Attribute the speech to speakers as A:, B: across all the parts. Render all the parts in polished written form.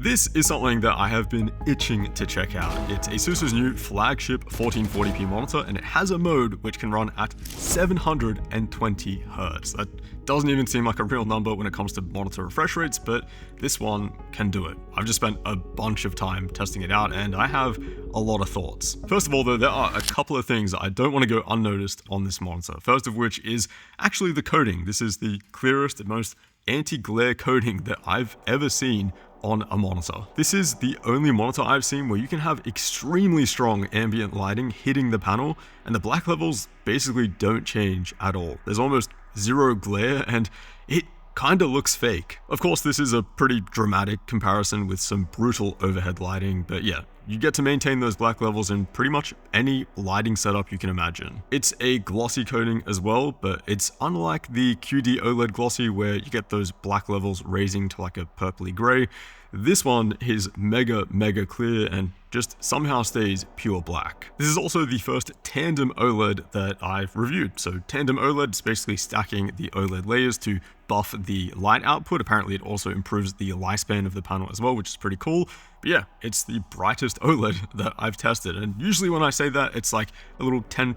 A: This is something that I have been itching to check out. It's ASUS's new flagship 1440p monitor, and it has a mode which can run at 720 Hz. That doesn't even seem like a real number when it comes to monitor refresh rates, but this one can do it. I've just spent a bunch of time testing it out, and I have a lot of thoughts. First of all, though, there are a couple of things that I don't want to go unnoticed on this monitor. First of which is actually the coding. This is the clearest and most anti-glare coding that I've ever seen on a monitor. This is the only monitor I've seen where you can have extremely strong ambient lighting hitting the panel and the black levels basically don't change at all. There's almost zero glare and it kinda looks fake. Of course, this is a pretty dramatic comparison with some brutal overhead lighting, but yeah, you get to maintain those black levels in pretty much any lighting setup you can imagine. It's a glossy coating as well, but it's unlike the QD OLED glossy where you get those black levels raising to like a purpley gray. This one is mega clear and just somehow stays pure black. This is also the first tandem OLED that I've reviewed. So tandem OLED is basically stacking the OLED layers to buff the light output. Apparently it also improves the lifespan of the panel as well, which is pretty cool. But yeah, it's the brightest OLED that I've tested. And usually when I say that, it's like a little 10%,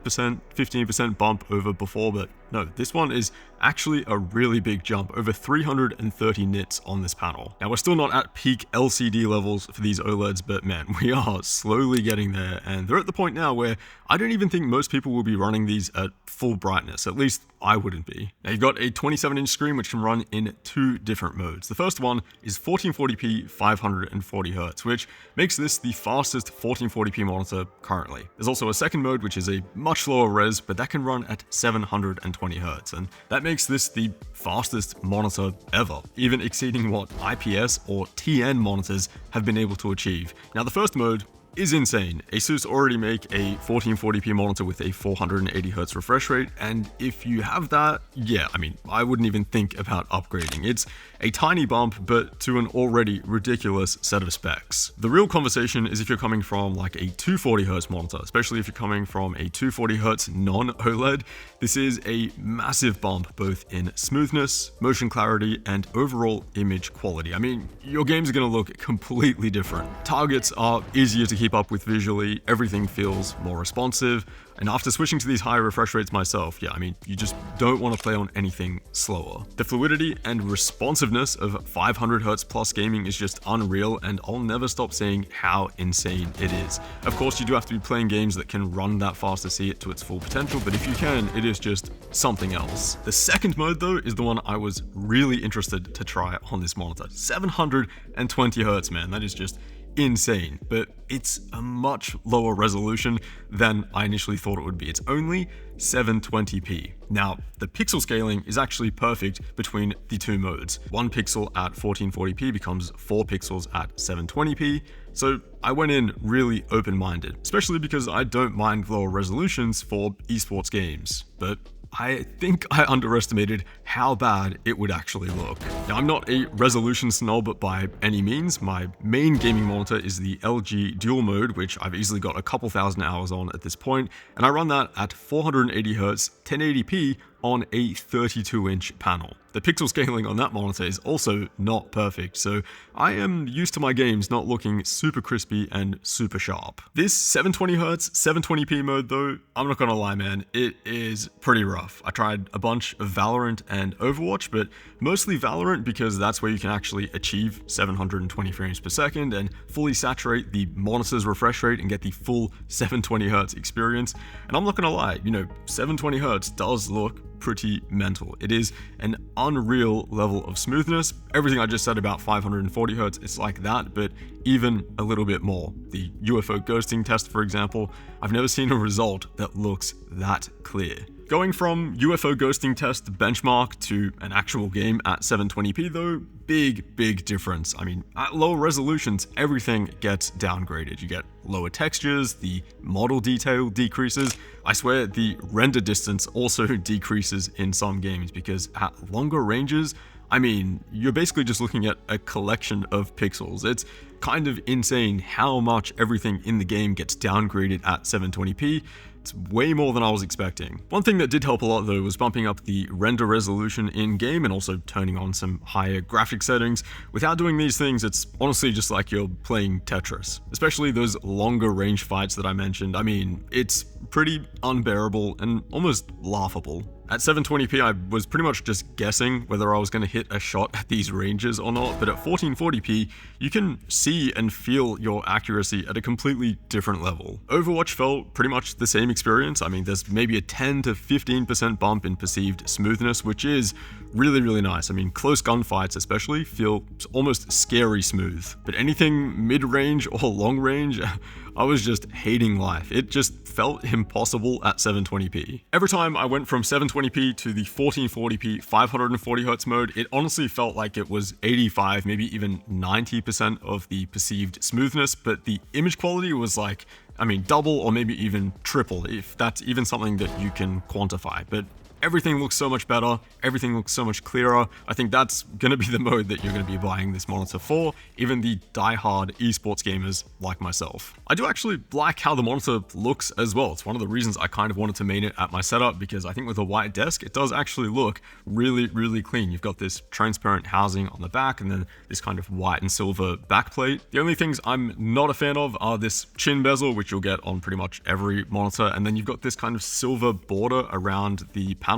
A: 15% bump over before, but no, this one is actually a really big jump, over 330 nits on this panel. Now we're still not at peak LCD levels for these OLEDs, but man, we are slowly getting there, and they're at the point now where I don't even think most people will be running these at full brightness, at least I wouldn't be. Now you've got a 27-inch screen which can run in two different modes. The first one is 1440p 540 Hz, which makes this the fastest 1440p monitor currently. There's also a second mode which is a much lower res, but that can run at 720 Hz, and that makes this the fastest monitor ever, even exceeding what IPS or TN monitors have been able to achieve. Now the first mode is insane. ASUS already make a 1440p monitor with a 480 Hz refresh rate, and if you have that, yeah, I mean, I wouldn't even think about upgrading. It's a tiny bump, but to an already ridiculous set of specs. The real conversation is if you're coming from like a 240 Hz monitor, especially if you're coming from a 240 Hz non-OLED. This is a massive bump both in smoothness, motion clarity, and overall image quality. I mean, your games are gonna look completely different. Targets are easier to keep up with visually, everything feels more responsive, and after switching to these higher refresh rates myself, yeah, I mean, you just don't want to play on anything slower. The fluidity and responsiveness of 500 Hz plus gaming is just unreal, and I'll never stop saying how insane it is. Of course, you do have to be playing games that can run that fast to see it to its full potential, but if you can, it is just something else. The second mode, though, is the one I was really interested to try on this monitor. 720 Hz, man, that is just insane, but it's a much lower resolution than I initially thought it would be. It's only 720p. Now, the pixel scaling is actually perfect between the two modes. 1 pixel at 1440p becomes 4 pixels at 720p, so I went in really open-minded, especially because I don't mind lower resolutions for esports games, but I think I underestimated how bad it would actually look. Now, I'm not a resolution snob by any means. My main gaming monitor is the LG Dual Mode, which I've easily got a couple thousand hours on at this point, and I run that at 480 Hz, 1080p on a 32-inch panel. The pixel scaling on that monitor is also not perfect, so I am used to my games not looking super crispy and super sharp. This 720Hz, 720p mode though, I'm not gonna lie man, it is pretty rough. I tried a bunch of Valorant and Overwatch, but mostly Valorant because that's where you can actually achieve 720 frames per second and fully saturate the monitor's refresh rate and get the full 720Hz experience. And I'm not gonna lie, 720Hz does look pretty mental. It is an unreal level of smoothness. Everything I just said about 540 Hz, it's like that, but even a little bit more. The UFO ghosting test, for example, I've never seen a result that looks that clear. Going from UFO ghosting test benchmark to an actual game at 720p though, big difference. I mean, at lower resolutions, everything gets downgraded. You get lower textures, the model detail decreases. I swear the render distance also decreases in some games because at longer ranges, I mean, you're basically just looking at a collection of pixels. It's kind of insane how much everything in the game gets downgraded at 720p. It's way more than I was expecting. One thing that did help a lot though was bumping up the render resolution in game and also turning on some higher graphic settings. Without doing these things, it's honestly just like you're playing Tetris, especially those longer range fights that I mentioned. I mean, it's pretty unbearable and almost laughable. At 720p, I was pretty much just guessing whether I was going to hit a shot at these ranges or not, but at 1440p, you can see and feel your accuracy at a completely different level. Overwatch felt pretty much the same experience. I mean, there's maybe a 10 to 15% bump in perceived smoothness, which is really, really nice. I mean, close gunfights especially feel almost scary smooth, but anything mid-range or long-range, I was just hating life. It just felt impossible at 720p. Every time I went from 720p to the 1440p 540Hz mode, it honestly felt like it was 85, maybe even 90% of the perceived smoothness, but the image quality was like, I mean, double or maybe even triple, if that's even something that you can quantify. But everything looks so much better, everything looks so much clearer. I think that's gonna be the mode that you're gonna be buying this monitor for, even the die-hard esports gamers like myself. I do actually like how the monitor looks as well. It's one of the reasons I kind of wanted to main it at my setup, because I think with a white desk, it does actually look really, really clean. You've got this transparent housing on the back and then this kind of white and silver backplate. The only things I'm not a fan of are this chin bezel, which you'll get on pretty much every monitor, and then you've got this kind of silver border around the panel.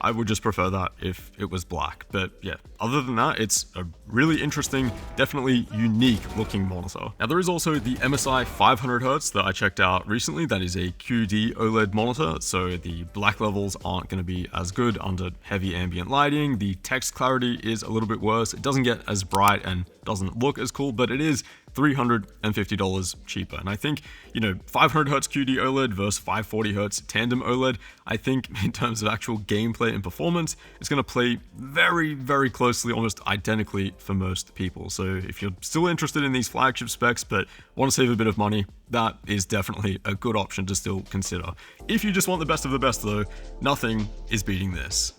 A: I would just prefer that if it was black. But yeah, other than that, it's a really interesting, definitely unique looking monitor. Now there is also the MSI 500Hz that I checked out recently. That is a QD OLED monitor, so the black levels aren't going to be as good under heavy ambient lighting. The text clarity is a little bit worse. It doesn't get as bright and doesn't look as cool, but it is $350 cheaper. And I think, 500Hz QD OLED versus 540Hz tandem OLED, I think in terms of actual gameplay and performance, it's going to play very, very closely, almost identically for most people. So if you're still interested in these flagship specs, but want to save a bit of money, that is definitely a good option to still consider. If you just want the best of the best though, nothing is beating this.